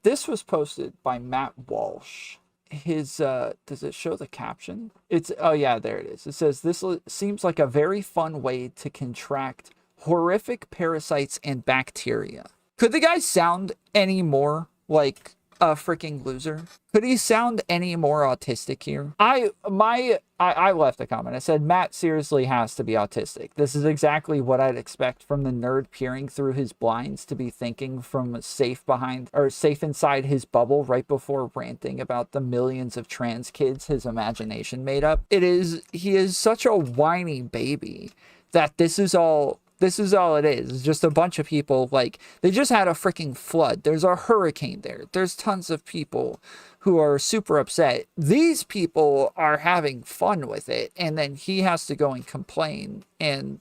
This was posted by Matt Walsh. His does it show the caption? It's, oh yeah, there it is. It says this seems like a very fun way to contract horrific parasites and bacteria. Could the guy sound any more like a freaking loser? Could he sound any more autistic here? I left a comment. I said, Matt seriously has to be autistic. This is exactly what I'd expect from the nerd peering through his blinds to be thinking from safe inside his bubble right before ranting about the millions of trans kids his imagination made up. He is such a whiny baby that this is all it is. It's just a bunch of people, like, they just had a freaking flood. There's a hurricane there. There's tons of people who are super upset. These people are having fun with it, and then he has to go and complain and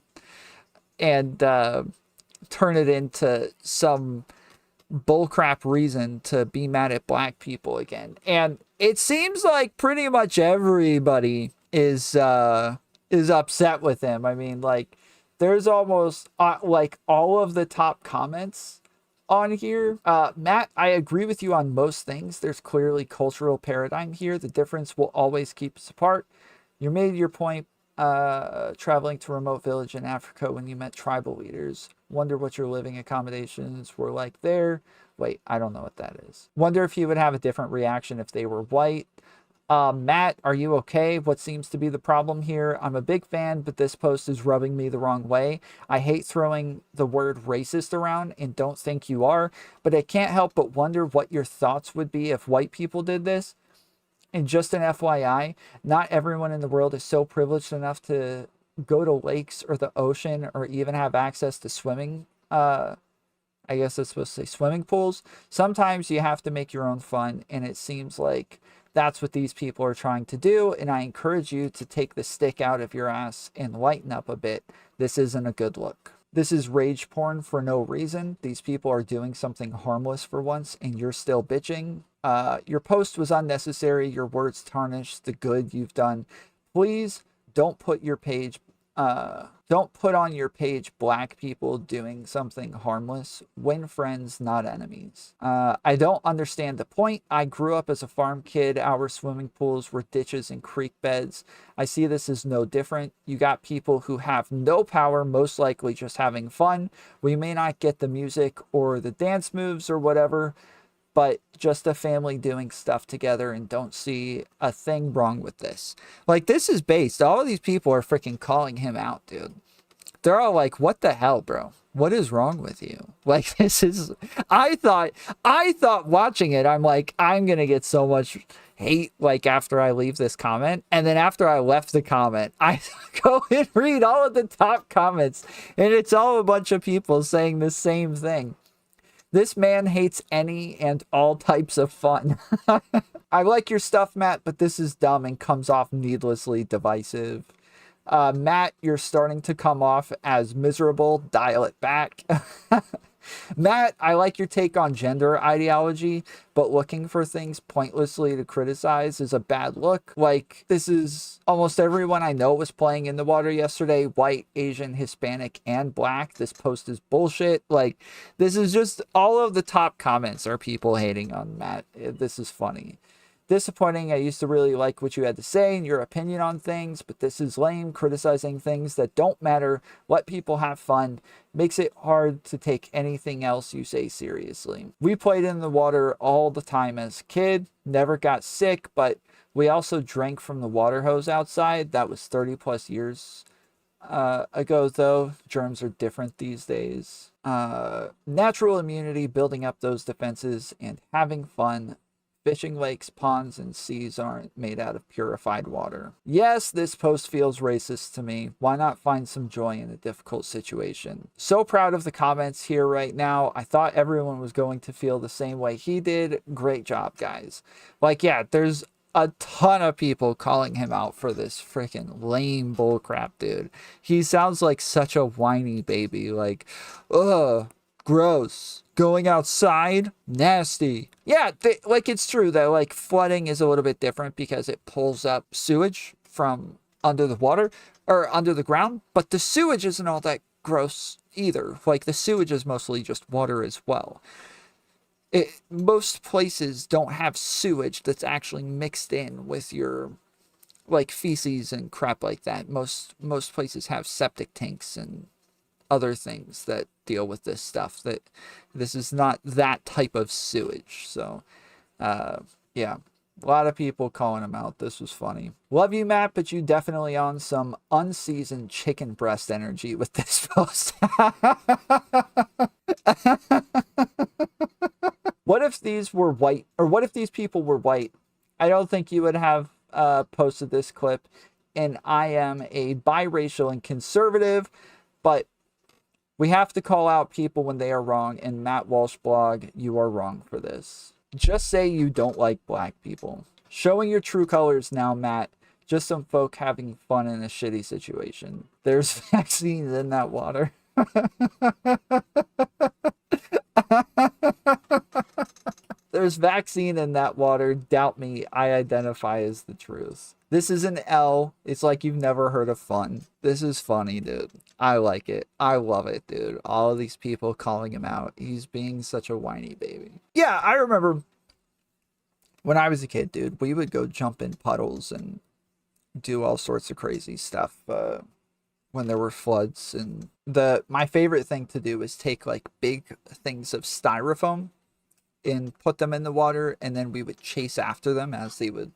turn it into some bullcrap reason to be mad at black people again. And it seems like pretty much everybody is upset with him. I mean, like, there's almost like all of the top comments on here. Matt, I agree with you on most things. There's clearly cultural paradigm here. The difference will always keep us apart. You made your point traveling to a remote village in Africa when you met tribal leaders. Wonder what your living accommodations were like there. Wait, I don't know what that is. Wonder if you would have a different reaction if they were white. Matt, are you okay? What seems to be the problem here? I'm a big fan, but this post is rubbing me the wrong way. I hate throwing the word racist around and don't think you are, but I can't help but wonder what your thoughts would be if white people did this. And just an FYI, not everyone in the world is so privileged enough to go to lakes or the ocean or even have access to swimming. I guess it's supposed to say swimming pools. Sometimes you have to make your own fun, and it seems like that's what these people are trying to do, and I encourage you to take the stick out of your ass and lighten up a bit. This isn't a good look. This is rage porn for no reason. These people are doing something harmless for once, and you're still bitching. Your post was unnecessary. Your words tarnished the good you've done. Please don't put on your page black people doing something harmless. Win friends, not enemies. I don't understand the point. I grew up as a farm kid. Our swimming pools were ditches and creek beds. I see this as no different. You got people who have no power, most likely just having fun. We may not get the music or the dance moves or whatever, but just a family doing stuff together, and don't see a thing wrong with this. Like, this is based, all of these people are freaking calling him out, dude. They're all like, what the hell, bro? What is wrong with you? Like, this is, I thought watching it, I'm like, I'm gonna get so much hate, like, after I leave this comment. And then after I left the comment, I go and read all of the top comments, and it's all a bunch of people saying the same thing. This man hates any and all types of fun. I like your stuff, Matt, but this is dumb and comes off needlessly divisive. Matt, you're starting to come off as miserable. Dial it back. Matt, I like your take on gender ideology, but looking for things pointlessly to criticize is a bad look. Like, this is almost everyone I know was playing in the water yesterday. White, Asian, Hispanic, and black. This post is bullshit. Like, this is just, all of the top comments are people hating on Matt. This is funny. Disappointing. I used to really like what you had to say and your opinion on things, but this is lame. Criticizing things that don't matter. Let people have fun. Makes it hard to take anything else you say seriously. We played in the water all the time as a kid. Never got sick, but we also drank from the water hose outside. That was 30 plus years ago, though. Germs are different these days. Natural immunity, building up those defenses, and having fun. Fishing lakes, ponds, and seas aren't made out of purified water. Yes, this post feels racist to me. Why not find some joy in a difficult situation? So proud of the comments here right now. I thought everyone was going to feel the same way he did. Great job, guys. Like, yeah, there's a ton of people calling him out for this freaking lame bullcrap, dude. He sounds like such a whiny baby. Like, ugh, gross. Going outside, nasty. Yeah, like, it's true that, like, flooding is a little bit different because it pulls up sewage from under the water or under the ground, but the sewage isn't all that gross either. Like, the sewage is mostly just water as well. Most places don't have sewage that's actually mixed in with your like feces and crap like that. Most places have septic tanks and other things that deal with this stuff. That this is not that type of sewage. So yeah, a lot of people calling him out. This was funny. Love you, Matt, but you definitely on some unseasoned chicken breast energy with this post. What if these were white, or what if these people were white? I don't think you would have posted this clip. And I am a biracial and conservative, but we have to call out people when they are wrong. And Matt Walsh blog, you are wrong for this. Just say you don't like black people. Showing your true colors now, Matt. Just some folk having fun in a shitty situation. There's vaccines in that water. There's vaccine in that water. Doubt me. I identify as the truth. This is an L. It's like you've never heard of fun. This is funny, dude. I like it. I love it, dude. All of these people calling him out. He's being such a whiny baby. Yeah, I remember when I was a kid, dude, we would go jump in puddles and do all sorts of crazy stuff when there were floods. And my favorite thing to do is take like big things of styrofoam and put them in the water, and then we would chase after them as they would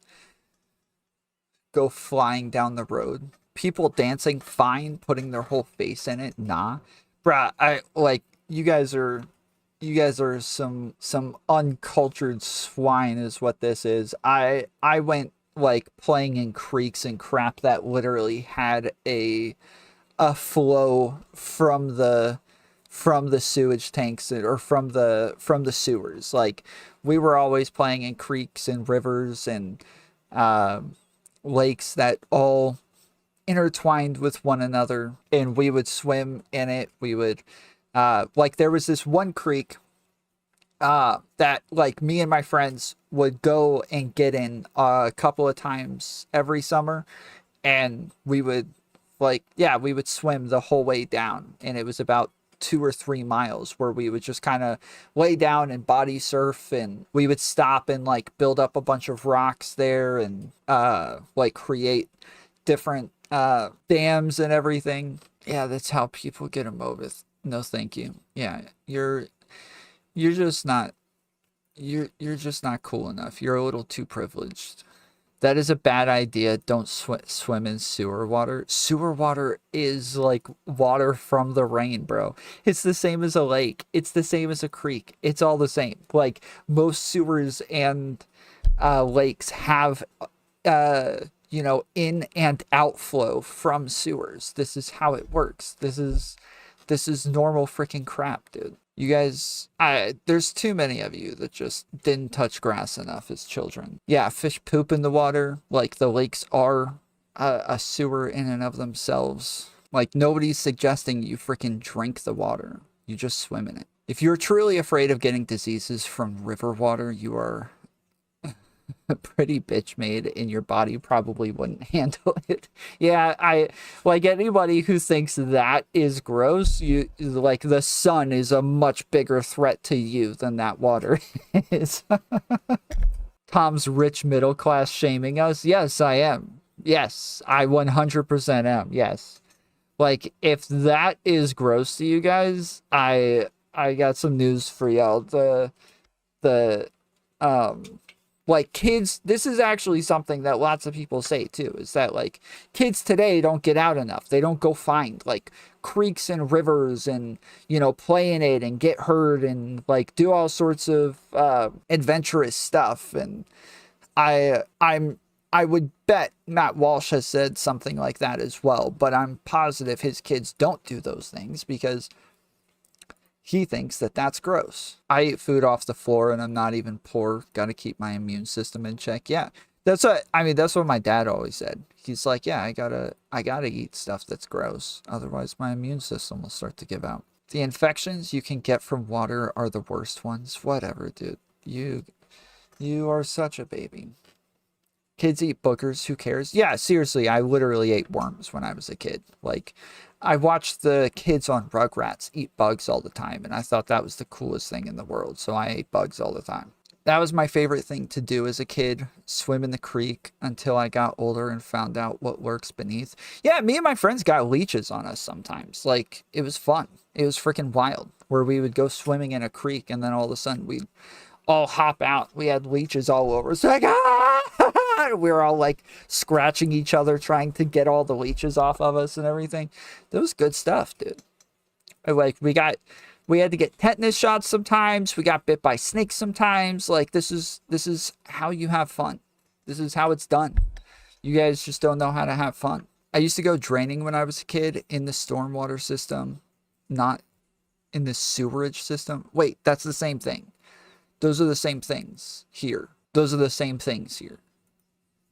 go flying down the road. People dancing, fine. Putting their whole face in it, nah. Bruh, I like, you guys are some uncultured swine is what this is. I went like playing in creeks and crap that literally had a flow from the sewage tanks, or from the sewers. Like, we were always playing in creeks and rivers and lakes that all intertwined with one another, and we would swim in it. We would like, there was this one creek that like me and my friends would go and get in a couple of times every summer, and we would we would swim the whole way down, and it was about 2 or 3 miles where we would just kind of lay down and body surf, and we would stop and like build up a bunch of rocks there and like create different dams and everything. Yeah, that's how people get them over. No, thank you. Yeah, you're just not cool enough. You're a little too privileged. That is a bad idea. Don't swim in sewer water. Sewer water is like water from the rain, bro. It's the same as a lake. It's the same as a creek. It's all the same. Like, most sewers and lakes have in and outflow from sewers. This is how it works. This is normal freaking crap, dude. You guys, there's too many of you that just didn't touch grass enough as children. Yeah, fish poop in the water. Like, the lakes are a sewer in and of themselves. Like, nobody's suggesting you freaking drink the water. You just swim in it. If you're truly afraid of getting diseases from river water, you are pretty bitch made, and your body probably wouldn't handle it. Yeah, I like, anybody who thinks that is gross, you like, the sun is a much bigger threat to you than that water is. Tom's rich middle class shaming us. Yes, I am. Yes, I 100% am. Yes. Like, if that is gross to you guys, I got some news for y'all. Like, kids, this is actually something that lots of people say too, is that like, kids today don't get out enough. They don't go find like creeks and rivers and, play in it and get hurt and like do all sorts of adventurous stuff. And I would bet Matt Walsh has said something like that as well, but I'm positive his kids don't do those things because he thinks that that's gross. I eat food off the floor and I'm not even poor. Got to keep my immune system in check. Yeah, that's what my dad always said. He's like, yeah, I gotta eat stuff that's gross. Otherwise my immune system will start to give out. The infections you can get from water are the worst ones. Whatever, dude. You are such a baby. Kids eat boogers, who cares? Yeah, seriously, I literally ate worms when I was a kid. Like, I watched the kids on Rugrats eat bugs all the time, and I thought that was the coolest thing in the world, so I ate bugs all the time. That was my favorite thing to do as a kid, swim in the creek until I got older and found out what lurks beneath. Yeah, me and my friends got leeches on us sometimes. Like, it was fun. It was freaking wild, where we would go swimming in a creek, and then all of a sudden we'd all hop out. We had leeches all over us. Like, ah! We were all like scratching each other, trying to get all the leeches off of us and everything. That was good stuff, dude. Like, we had to get tetanus shots sometimes. We got bit by snakes sometimes. Like, this is how you have fun. This is how it's done. You guys just don't know how to have fun. I used to go draining when I was a kid in the stormwater system, not in the sewerage system. Wait, that's the same thing. Those are the same things here. Those are the same things here.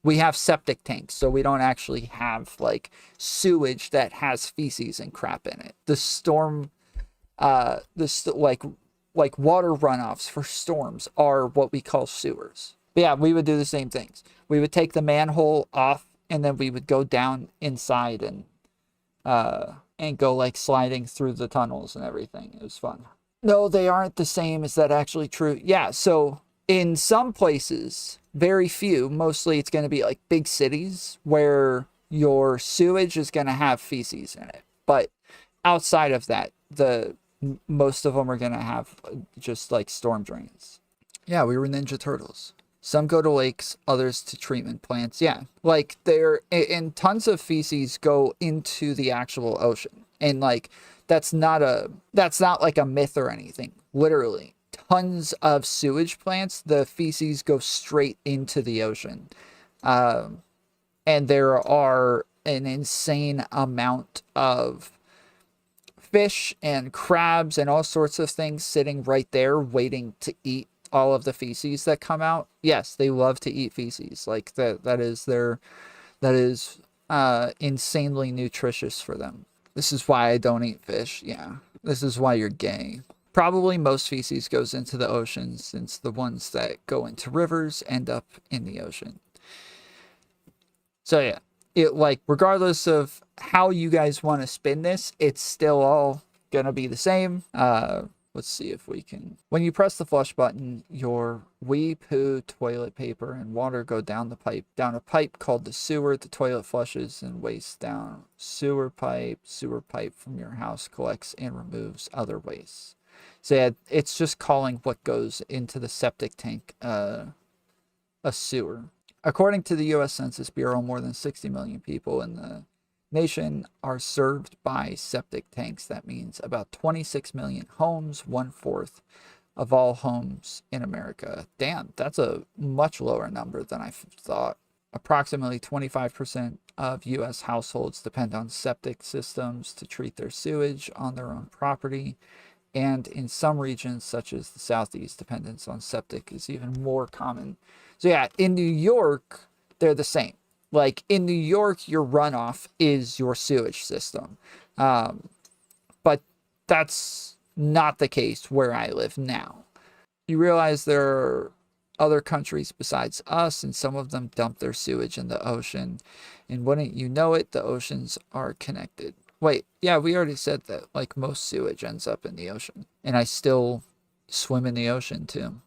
We have septic tanks, so we don't actually have like sewage that has feces and crap in it. The storm, like water runoffs for storms are what we call sewers. But yeah, we would do the same things. We would take the manhole off, and then we would go down inside and go like sliding through the tunnels and everything. It was fun. No, they aren't the same. Is that actually true? Yeah, so in some places, very few, mostly it's going to be like big cities where your sewage is going to have feces in it. But outside of that, most of them are going to have just like storm drains. Yeah, we were Ninja Turtles. Some go to lakes, others to treatment plants. Yeah, like and tons of feces go into the actual ocean. And like, that's not like a myth or anything. Literally, tons of sewage plants, the feces go straight into the ocean. And there are an insane amount of fish and crabs and all sorts of things sitting right there waiting to eat all of the feces that come out. Yes, they love to eat feces. Like that is insanely nutritious for them. This is why I don't eat fish. Yeah. This is why you're gay. Probably most feces goes into the ocean, since the ones that go into rivers end up in the ocean. So yeah, it, like, regardless of how you guys want to spin this, it's still all gonna be the same. Let's see if we can. When you press the flush button, your wee, poo, toilet paper, and water go down a pipe called the sewer. The toilet flushes and waste down sewer pipe. Sewer pipe from your house collects and removes other waste. So yeah, it's just calling what goes into the septic tank a sewer. According to the U.S. Census Bureau, more than 60 million people in the nation are served by septic tanks. That means about 26 million homes, 1/4 of all homes in America. Damn, that's a much lower number than I thought. Approximately 25% of U.S. households depend on septic systems to treat their sewage on their own property. And in some regions, such as the Southeast, dependence on septic is even more common. So yeah, in New York, they're the same. Like, in New York, your runoff is your sewage system. But that's not the case where I live now. You realize there are other countries besides us, and some of them dump their sewage in the ocean. And wouldn't you know it, the oceans are connected. Wait, yeah, we already said that. Like, most sewage ends up in the ocean. And I still swim in the ocean, too.